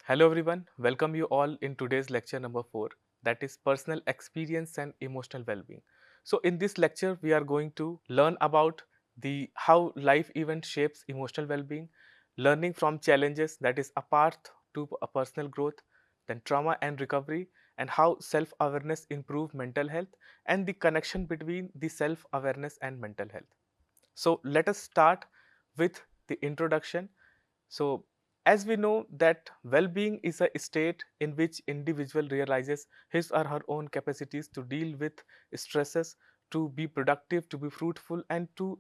Hello everyone, welcome you all in today's lecture number 4, that is personal experience and emotional well-being. So in this lecture we are going to learn about the how life event shapes emotional well-being, learning from challenges, that is a path to a personal growth, then trauma and recovery, and how self-awareness improve mental health, and the connection between the self-awareness and mental health. So let us start with the introduction. So as we know that well-being is a state in which individual realizes his or her own capacities to deal with stresses, to be productive, to be fruitful, and to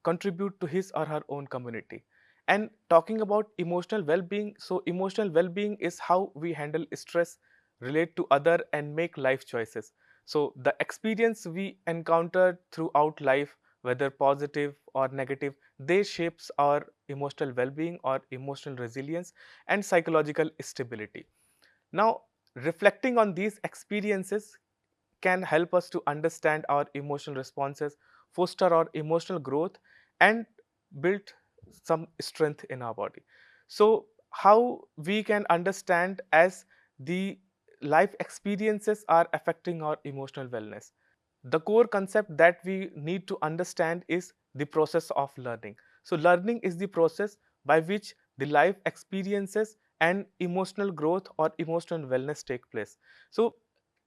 contribute to his or her own community. And talking about emotional well-being, so emotional well-being is how we handle stress, relate to other, and make life choices. So the experience we encounter throughout life, whether positive or negative, they shapes our emotional well-being or emotional resilience and psychological stability. Now, reflecting on these experiences can help us to understand our emotional responses, foster our emotional growth, and build some strength in our body. So how we can understand as the life experiences are affecting our emotional wellness? The core concept that we need to understand is the process of learning. So learning is the process by which the life experiences and emotional growth or emotional wellness take place. So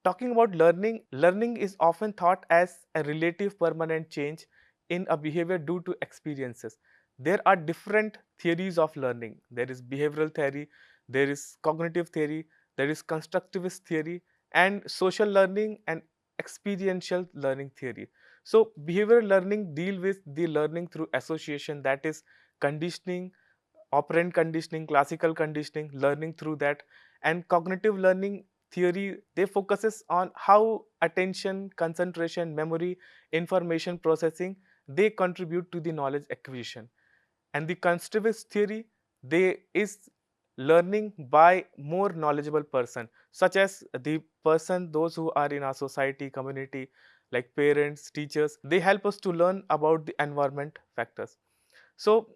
talking about learning, learning is often thought as a relative permanent change in a behavior due to experiences. There are different theories of learning. There is behavioral theory, there is cognitive theory, there is constructivist theory, and social learning and experiential learning theory. So behavioral learning deal with the learning through association, that is conditioning, operant conditioning, classical conditioning, learning through that. And cognitive learning theory, they focuses on how attention, concentration, memory, information processing, they contribute to the knowledge acquisition. And the constructivist theory, they is learning by more knowledgeable person, such as the person, those who are in our society, community, like parents, teachers, they help us to learn about the environment factors. So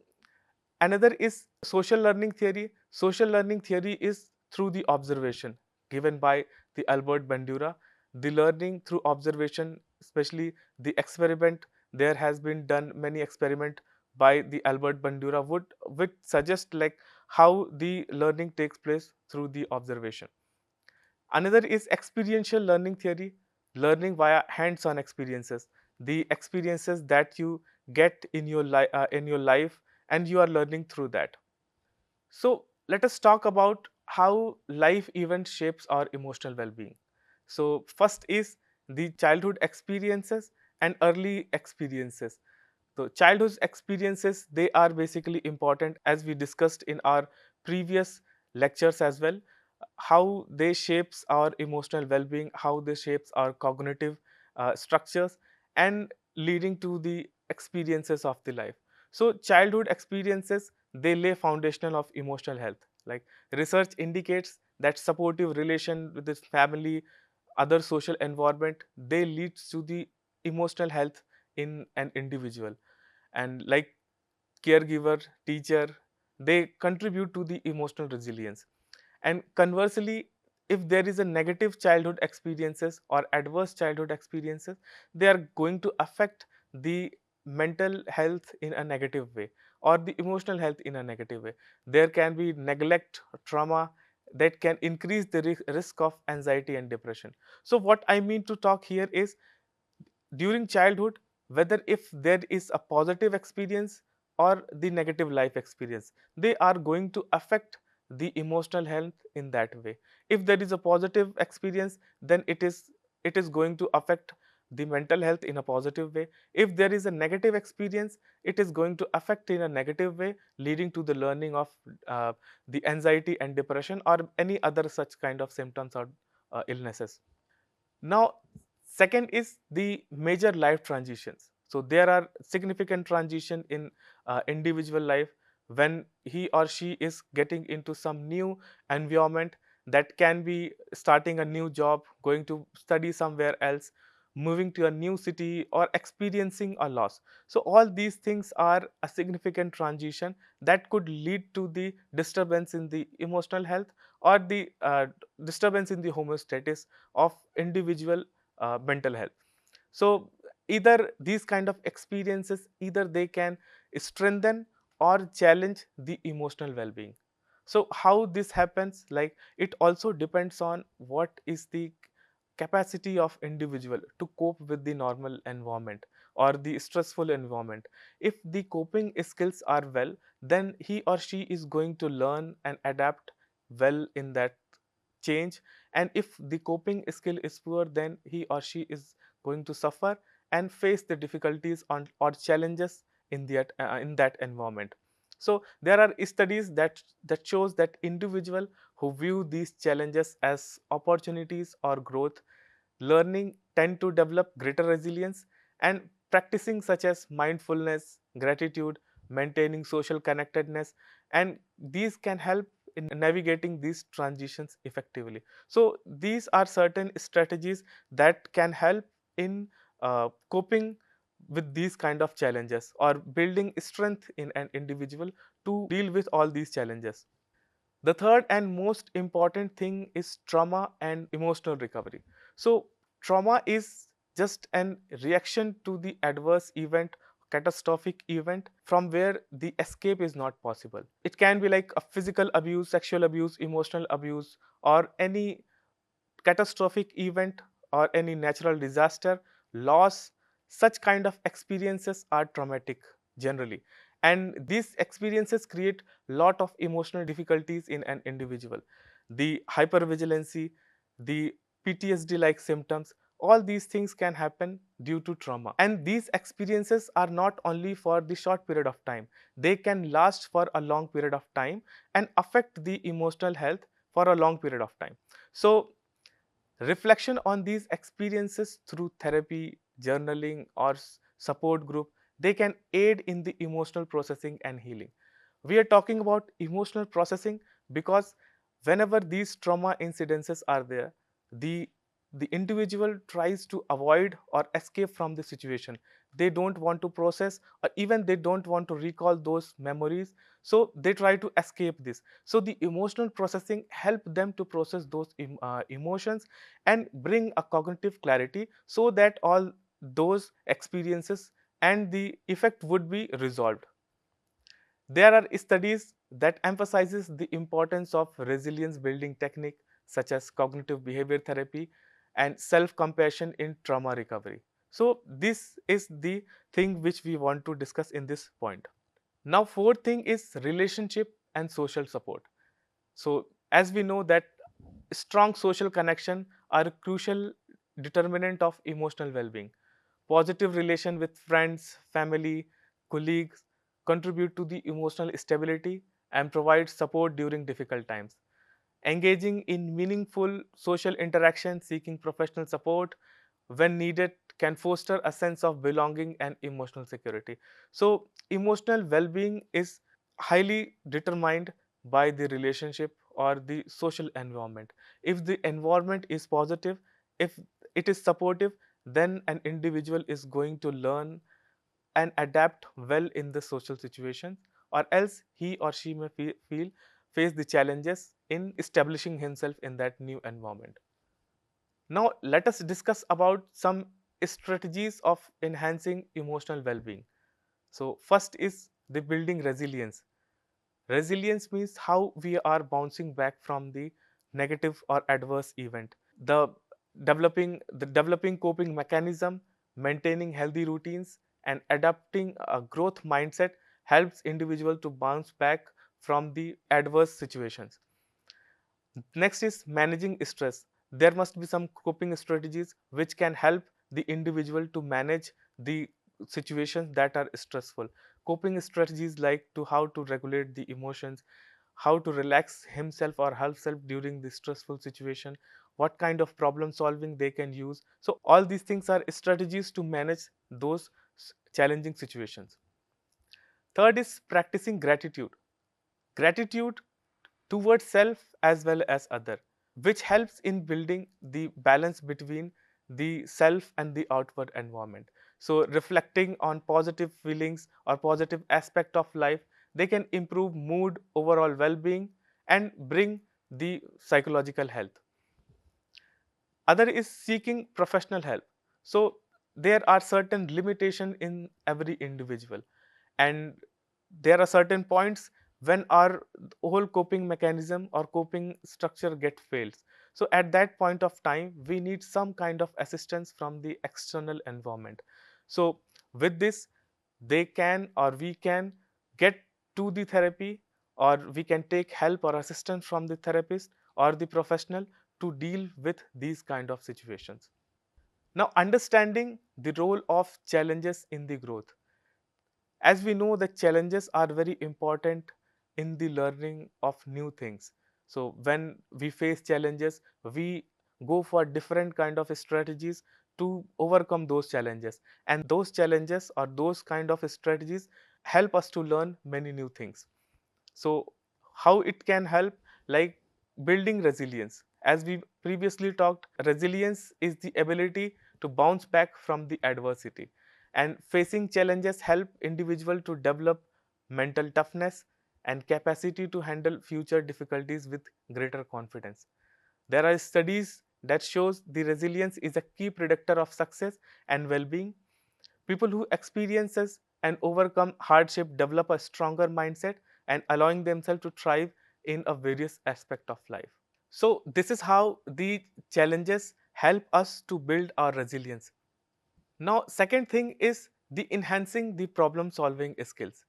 another is social learning theory. Social learning theory is through the observation given by the Albert Bandura. The learning through observation, especially the experiment, there has been done many experiment by the Albert Bandura would suggest like how the learning takes place through the observation. Another is experiential learning theory, learning via hands-on experiences, the experiences that you get in your life, and you are learning through that. So let us talk about how life event shapes our emotional well-being. So first is the childhood experiences and early experiences. So childhood experiences, they are basically important, as we discussed in our previous lectures as well, how they shapes our emotional well-being, how they shapes our cognitive structures, and leading to the experiences of the life. So childhood experiences, they lay foundational of emotional health. Like research indicates that supportive relation with this family, other social environment, they leads to the emotional health in an individual. And like caregiver, teacher, they contribute to the emotional resilience. And conversely, if there is a negative childhood experiences or adverse childhood experiences, they are going to affect the mental health in a negative way or the emotional health in a negative way. There can be neglect, trauma that can increase the risk of anxiety and depression. So what I mean to talk here is during childhood, whether if there is a positive experience or the negative life experience, they are going to affect the emotional health in that way. If there is a positive experience, then it is going to affect the mental health in a positive way. If there is a negative experience, it is going to affect in a negative way, leading to the learning of the anxiety and depression or any other such kind of symptoms or illnesses. Now, second is the major life transitions. So there are significant transition in individual life when he or she is getting into some new environment, that can be starting a new job, going to study somewhere else, moving to a new city, or experiencing a loss. So all these things are a significant transition that could lead to the disturbance in the emotional health, or the disturbance in the homeostasis of individual mental health. So either these kind of experiences, either they can strengthen or challenge the emotional well-being. So how this happens, like, it also depends on what is the capacity of individual to cope with the normal environment or the stressful environment. If the coping skills are well, then he or she is going to learn and adapt well in that change. And if the coping skill is poor, then he or she is going to suffer and face the difficulties on or challenges in that environment. So there are studies that shows that individual who view these challenges as opportunities or growth learning tend to develop greater resilience. And practicing such as mindfulness, gratitude, maintaining social connectedness, and these can help in navigating these transitions effectively. So these are certain strategies that can help in coping with these kind of challenges, or building strength in an individual to deal with all these challenges. The third and most important thing is trauma and emotional recovery. So, trauma is just an reaction to the adverse event, catastrophic event from where the escape is not possible. It can be like a physical abuse, sexual abuse, emotional abuse, or any catastrophic event or any natural disaster, loss. Such kind of experiences are traumatic generally, and these experiences create lot of emotional difficulties in an individual. The hypervigilancy, the PTSD like symptoms, all these things can happen due to trauma, and these experiences are not only for the short period of time, they can last for a long period of time and affect the emotional health for a long period of time. So reflection on these experiences through therapy, journaling, or support group, they can aid in the emotional processing and healing. We are talking about emotional processing because whenever these trauma incidences are there, the the individual tries to avoid or escape from the situation. They don't want to process, or even they don't want to recall those memories, so they try to escape this. So the emotional processing help them to process those emotions and bring a cognitive clarity, so that all those experiences and the effect would be resolved. There are studies that emphasizes the importance of resilience building technique such as cognitive behavior therapy and self compassion in trauma recovery. So this is the thing which we want to discuss in this point. Now fourth thing is relationship and social support. So as we know that strong social connection are a crucial determinant of emotional well-being. Positive relation with friends, family, colleagues contribute to the emotional stability and provide support during difficult times. Engaging in meaningful social interaction, seeking professional support when needed can foster a sense of belonging and emotional security. So, emotional well being is highly determined by the relationship or the social environment. If the environment is positive, if it is supportive, then an individual is going to learn and adapt well in the social situation, or else he or she may feel face the challenges in establishing himself in that new environment. Now let us discuss about some strategies of enhancing emotional well-being. So first is the building resilience. Resilience means how we are bouncing back from the negative or adverse event. The developing coping mechanism, maintaining healthy routines, and adapting a growth mindset helps individual to bounce back from the adverse situations. Next is managing stress. There must be some coping strategies which can help the individual to manage the situations that are stressful. Coping strategies like to how to regulate the emotions, how to relax himself or herself during the stressful situation, what kind of problem solving they can use. So all these things are strategies to manage those challenging situations. Third is practicing gratitude. Gratitude towards self as well as other, which helps in building the balance between the self and the outward environment. So reflecting on positive feelings or positive aspect of life, they can improve mood, overall well-being, and bring the psychological health. Other is seeking professional help. So there are certain limitation in every individual, and there are certain points when our whole coping mechanism or coping structure get fails. So at that point of time we need some kind of assistance from the external environment. So with this, they can or we can get to the therapy, or we can take help or assistance from the therapist or the professional to deal with these kind of situations. Now, understanding the role of challenges in the growth. As we know, the challenges are very important in the learning of new things. So when we face challenges, we go for different kind of strategies to overcome those challenges, and those challenges or those kind of strategies help us to learn many new things. So how it can help? Like building resilience. As we previously talked, resilience is the ability to bounce back from the adversity, and facing challenges help individual to develop mental toughness and capacity to handle future difficulties with greater confidence. There are studies that shows the resilience is a key predictor of success and well-being. People who experiences and overcome hardship develop a stronger mindset and allowing themselves to thrive in a various aspect of life. So this is how the challenges help us to build our resilience. Now, second thing is the enhancing the problem solving skills.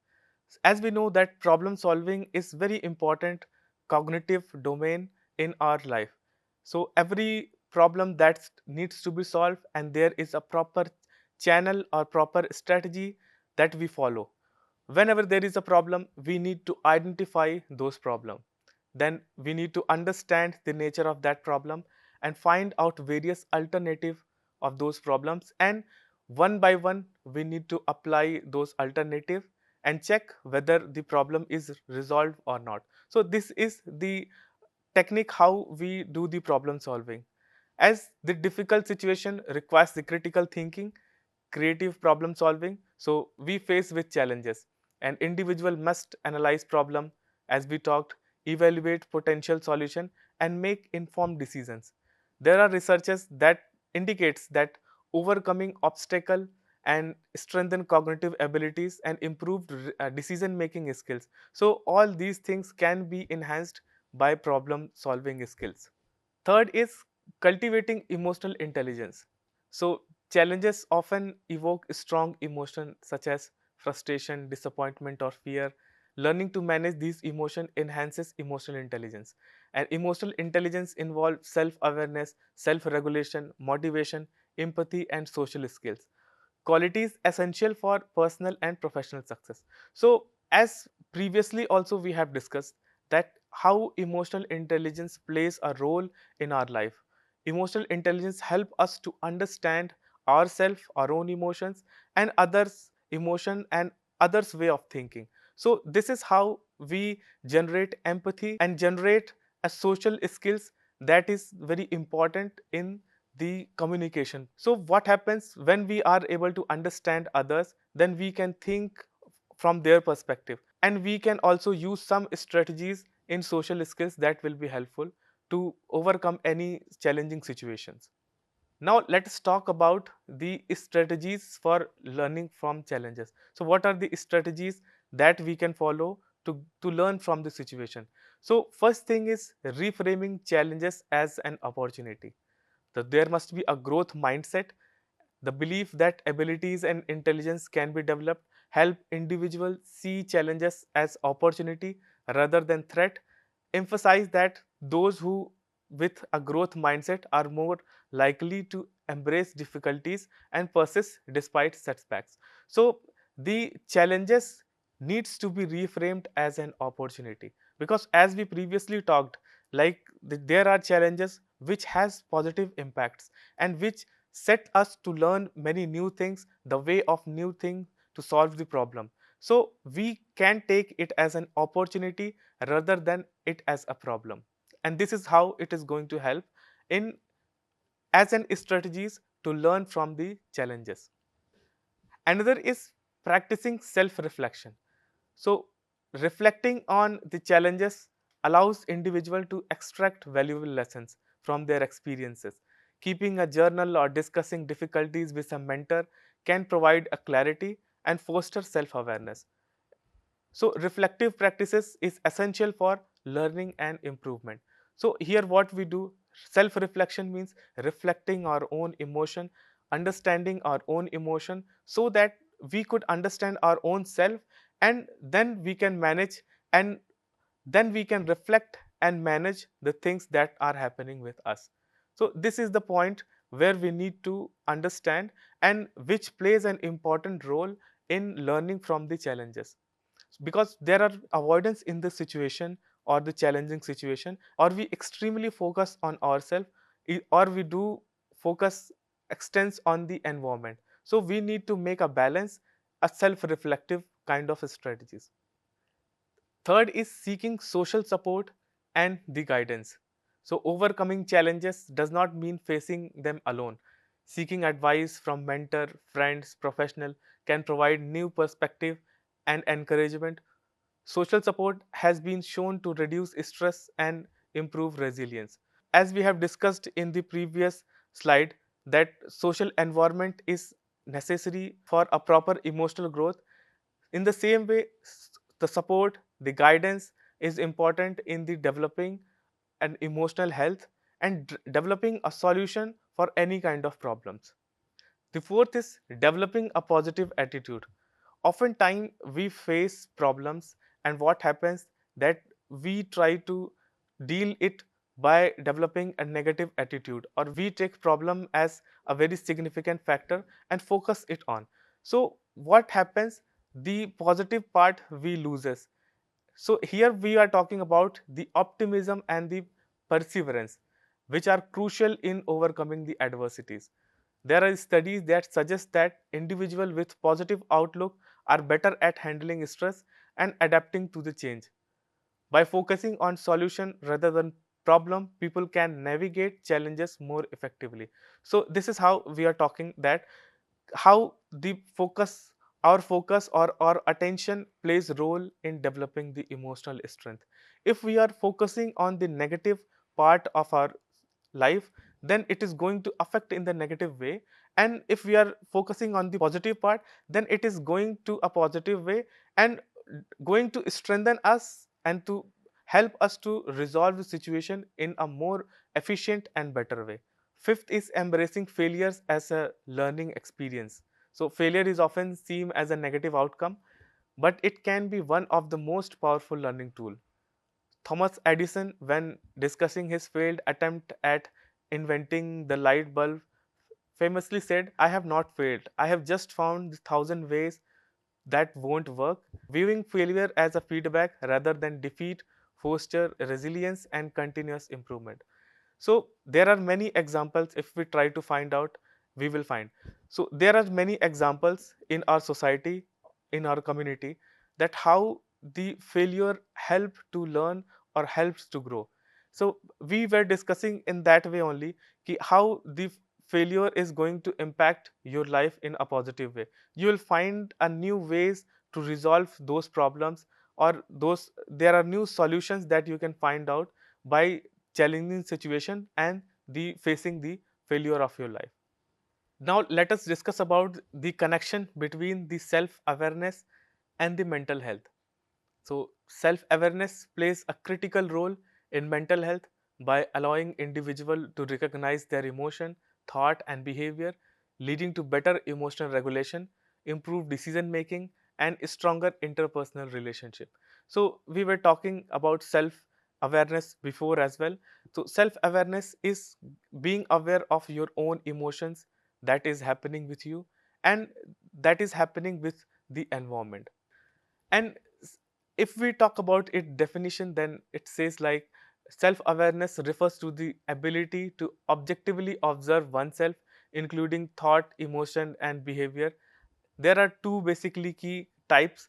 As we know that problem solving is very important cognitive domain in our life. So every problem that needs to be solved, and there is a proper channel or proper strategy that we follow. Whenever there is a problem, we need to identify those problems. Then we need to understand the nature of that problem and find out various alternative of those problems, and one by one we need to apply those alternative and check whether the problem is resolved or not. So this is the technique how we do the problem solving. As the difficult situation requires the critical thinking, creative problem solving, so we face with challenges. An individual must analyze problem, as we talked, evaluate potential solution, and make informed decisions. There are researches that indicates that overcoming obstacle and strengthen cognitive abilities and improved decision making skills. So all these things can be enhanced by problem solving skills. Third is cultivating emotional intelligence. So challenges often evoke strong emotion such as frustration, disappointment, or fear. Learning to manage these emotions enhances emotional intelligence. And emotional intelligence involves self-awareness, self-regulation, motivation, empathy, and social skills, qualities essential for personal and professional success. So as previously also we have discussed that how emotional intelligence plays a role in our life. Emotional intelligence help us to understand ourselves, our own emotions, and others emotion and others way of thinking. So this is how we generate empathy and generate a social skills that is very important in the communication. So what happens when we are able to understand others, then we can think from their perspective, and we can also use some strategies in social skills that will be helpful to overcome any challenging situations. Now let's talk about the strategies for learning from challenges. So what are the strategies that we can follow to learn from the situation? So first thing is reframing challenges as an opportunity. So there must be a growth mindset. The belief that abilities and intelligence can be developed help individuals see challenges as opportunity rather than threat. Emphasize that those who with a growth mindset are more likely to embrace difficulties and persist despite setbacks. So the challenges needs to be reframed as an opportunity, because as we previously talked, like there are challenges which has positive impacts and which set us to learn many new things, the way of new thing to solve the problem. So we can take it as an opportunity rather than it as a problem. And this is how it is going to help in as an strategies to learn from the challenges. Another is practicing self reflection. So, reflecting on the challenges allows individual to extract valuable lessons from their experiences. Keeping a journal or discussing difficulties with a mentor can provide a clarity and foster self awareness. So reflective practices is essential for learning and improvement. So here what we do, self reflection means reflecting our own emotion, understanding our own emotion, so that we could understand our own self, and then we can manage, and then we can reflect and manage the things that are happening with us. So this is the point where we need to understand, and which plays an important role in learning from the challenges, because there are avoidance in the situation or the challenging situation, or we extremely focus on ourselves, or we do focus extends on the environment. So we need to make a balance, a self reflective kind of strategies. Third is seeking social support and the guidance. So overcoming challenges does not mean facing them alone. Seeking advice from mentor, friends, professional can provide new perspective and encouragement. Social support has been shown to reduce stress and improve resilience. As we have discussed in the previous slide, that social environment is necessary for a proper emotional growth. In the same way, the support, the guidance is important in the developing an emotional health and developing a solution for any kind of problems. The fourth is developing a positive attitude. Oftentimes we face problems, and what happens that we try to deal it by developing a negative attitude, or we take problem as a very significant factor and focus it on. So what happens, the positive part we loses. So here we are talking about the optimism and the perseverance, which are crucial in overcoming the adversities. There are studies that suggest that individuals with positive outlook are better at handling stress and adapting to the change. By focusing on solution rather than problem, people can navigate challenges more effectively. So this is how we are talking that how the focus, our focus or our attention plays role in developing the emotional strength. If we are focusing on the negative part of our life, then it is going to affect in the negative way, and if we are focusing on the positive part, then it is going to a positive way, and going to strengthen us and to help us to resolve the situation in a more efficient and better way. Fifth is embracing failures as a learning experience. So failure is often seen as a negative outcome, but it can be one of the most powerful learning tool. Thomas Edison, when discussing his failed attempt at inventing the light bulb, famously said, "I have not failed. I have just found the thousand ways that won't work." Viewing failure as a feedback rather than defeat foster resilience and continuous improvement. So there are many examples. If we try to find out, we will find. So there are many examples in our society, in our community, that how the failure help to learn or helps to grow. So we were discussing in that way only ki how the failure is going to impact your life in a positive way. You will find a new ways to resolve those problems, or those there are new solutions that you can find out by challenging situation and the facing the failure of your life. Now let us discuss about the connection between the self awareness and the mental health. So self awareness plays a critical role in mental health by allowing individual to recognize their emotion, thought and behavior, leading to better emotional regulation, improved decision making and stronger interpersonal relationship. So we were talking about self awareness before as well. So self awareness is being aware of your own emotions that is happening with you, and that is happening with the environment. And if we talk about its definition, then it says like self awareness refers to the ability to objectively observe oneself, including thought, emotion and behavior. There are two basically key types: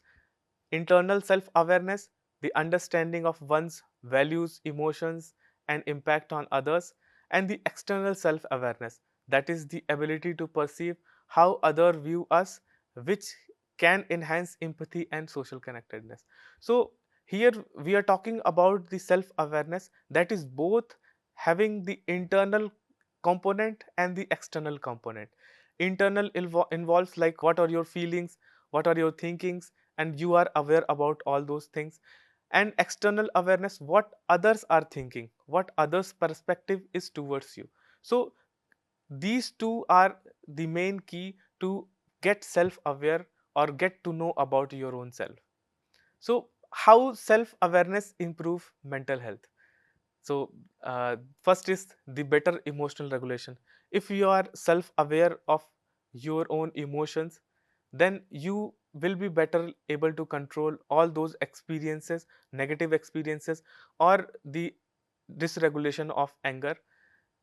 internal self awareness, the understanding of one's values, emotions and impact on others; and the external self awareness, that is the ability to perceive how other view us, which can enhance empathy and social connectedness. So here we are talking about the self awareness that is both having the internal component and the external component. Internal involves like what are your feelings, what are your thinkings, and you are aware about all those things. And external awareness, what others are thinking, what others perspective is towards you. So these two are the main key to get self aware or get to know about your own self. So how self awareness improve mental health? So first is the better emotional regulation. If you are self aware of your own emotions, then you will be better able to control all those experiences, negative experiences, or the dysregulation of anger.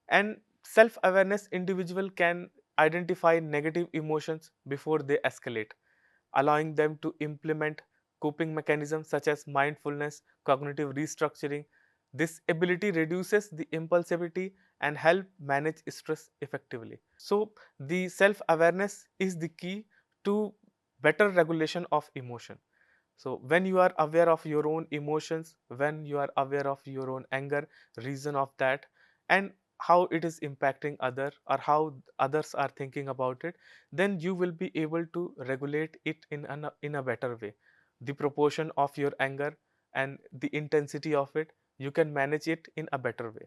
And self awareness individual can identify negative emotions before they escalate, allowing them to implement coping mechanisms such as mindfulness, cognitive restructuring. This ability reduces the impulsivity and help manage stress effectively. So the self awareness is the key to better regulation of emotion. So when you are aware of your own emotions, when you are aware of your own anger, reason of that, and how it is impacting other or how others are thinking about it, then you will be able to regulate it in a better way. The proportion of your anger and the intensity of it, you can manage it in a better way.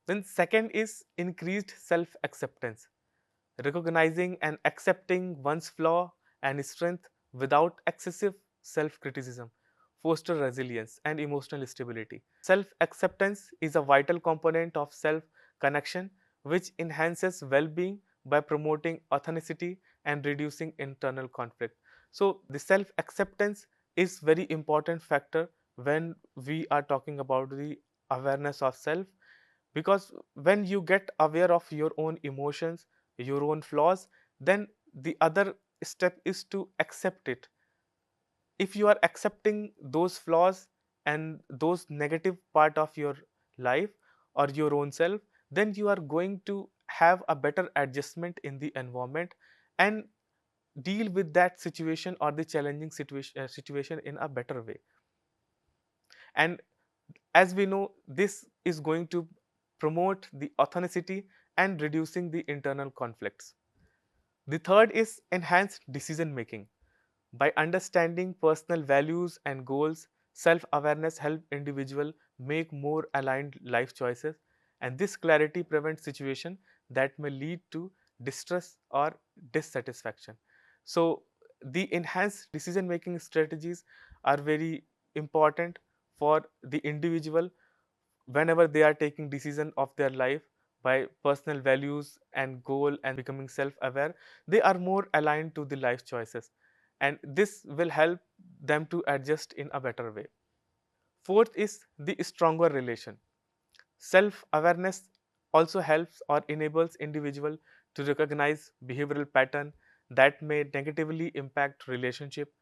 Then second is increased self acceptance. Recognizing and accepting one's flaw and strength without excessive self criticism foster resilience and emotional stability. Self acceptance is a vital component of self connection, which enhances well being by promoting authenticity and reducing internal conflict. So the self acceptance is very important factor when we are talking about the awareness of self, because when you get aware of your own emotions, your own flaws, then the other step is to accept it. If you are accepting those flaws and those negative part of your life or your own self, then you are going to have a better adjustment in the environment and deal with that situation or the challenging situation in a better way. And as we know, this is going to promote the authenticity and reducing the internal conflicts. The third is enhanced decision making. By understanding personal values and goals, self-awareness helps individual make more aligned life choices, and this clarity prevents situation that may lead to distress or dissatisfaction. So the enhanced decision making strategies are very important for the individual whenever they are taking decision of their life by personal values and goal and becoming self-aware. They are more aligned to the life choices, and this will help them to adjust in a better way. Fourth is the stronger relation. Self awareness also helps or enables individual to recognize behavioral pattern that may negatively impact relationship.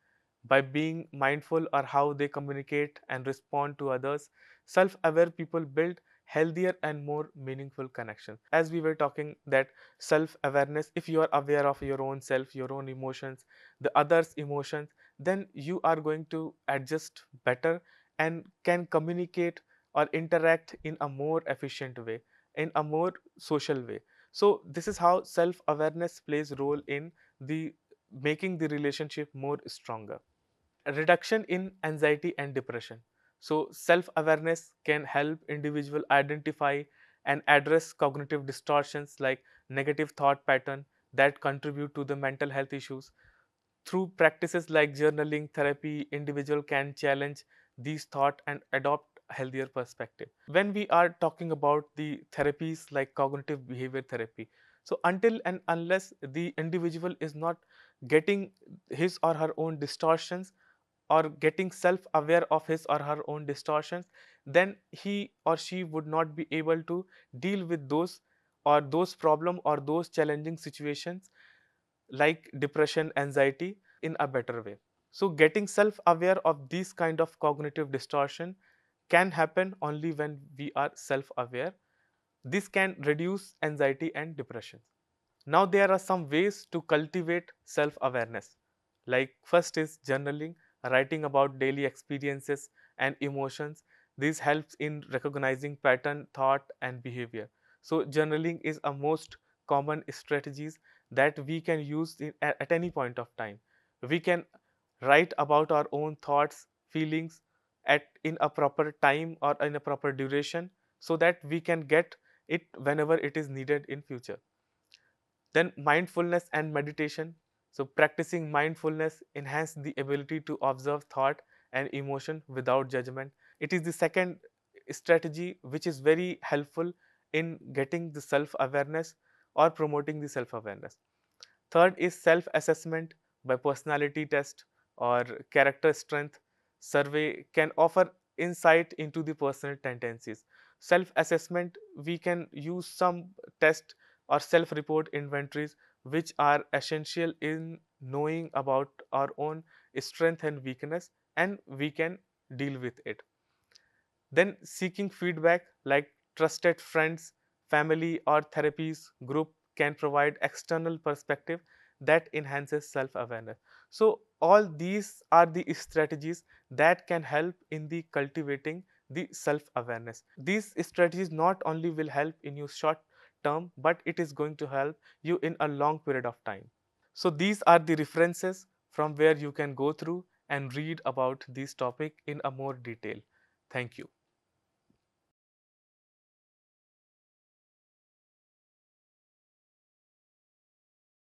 By being mindful or how they communicate and respond to others, self aware people build healthier and more meaningful connections. As we were talking that self awareness, if you are aware of your own self, your own emotions, the others emotions, then you are going to adjust better and can communicate or interact in a more efficient way, in a more social way. So this is how self awareness plays role in the making the relationship more stronger. A reduction in anxiety and depression. So self awareness can help individual identify and address cognitive distortions like negative thought pattern that contribute to the mental health issues. Through practices like journaling, therapy, individual can challenge these thoughts and adopt a healthier perspective. When we are talking about the therapies like cognitive behavior therapy, so until and unless the individual is not getting his or her own distortions or getting self-aware of his or her own distortions, then he or she would not be able to deal with those problem or those challenging situations like depression, anxiety in a better way. So getting self-aware of these kind of cognitive distortion can happen only when we are self-aware. This can reduce anxiety and depression. Now, there are some ways to cultivate self awareness. Like, first is journaling, writing about daily experiences and emotions. This helps in recognizing pattern, thought, and behavior. So, journaling is a most common strategies that we can use at any point of time. We can write about our own thoughts, feelings at in a proper time or in a proper duration, so that we can get it whenever it is needed in future. Then mindfulness and meditation. So practicing mindfulness enhance the ability to observe thought and emotion without judgment. It is the second strategy which is very helpful in getting the self awareness or promoting the self awareness. Third is self assessment by personality test or character strength survey can offer insight into the personal tendencies. Self assessment, we can use some test or self report inventories which are essential in knowing about our own strength and weakness, and we can deal with it. Then seeking feedback like trusted friends, family, or therapies group can provide external perspective that enhances self-awareness. So all these are the strategies that can help in the cultivating the self-awareness. These strategies not only will help in your short term, but it is going to help you in a long period of time. So these are the references from where you can go through and read about this topic in a more detail. Thank you.